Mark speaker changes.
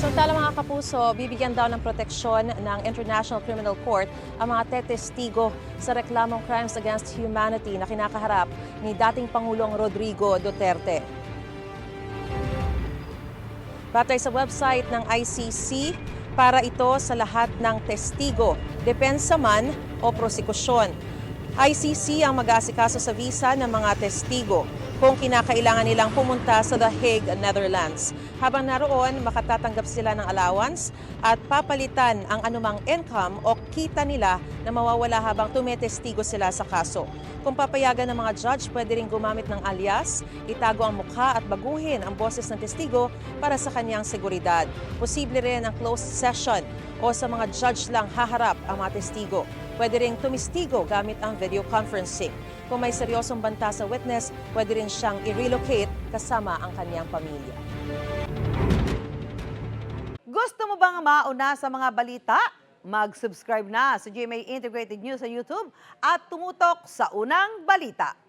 Speaker 1: Samantala mga kapuso, bibigyan daw ng proteksyon ng International Criminal Court ang mga tetestigo sa reklamong crimes against humanity na kinakaharap ni dating Pangulong Rodrigo Duterte. Batay sa website ng ICC, para ito sa lahat ng testigo, depensa man o prosekusyon. ICC ang mag-aasikaso sa visa ng mga testigo kung kinakailangan nilang pumunta sa The Hague, Netherlands. Habang naroon, makatatanggap sila ng allowance at papalitan ang anumang income o kita nila na mawawala habang tumetestigo sila sa kaso. Kung papayagan ng mga judge, pwede rin gumamit ng alias, itago ang mukha at baguhin ang boses ng testigo para sa kanyang seguridad. Posible rin ang closed session o sa mga judge lang haharap ang mga testigo. Pwede ring tumistigo gamit ang video conferencing. Kung may seryosong banta sa witness, pwede rin siyang i-relocate kasama ang kanyang pamilya.
Speaker 2: Gusto mo bang mauna sa mga balita? Mag-subscribe na sa GMA Integrated News sa YouTube at tumutok sa unang balita.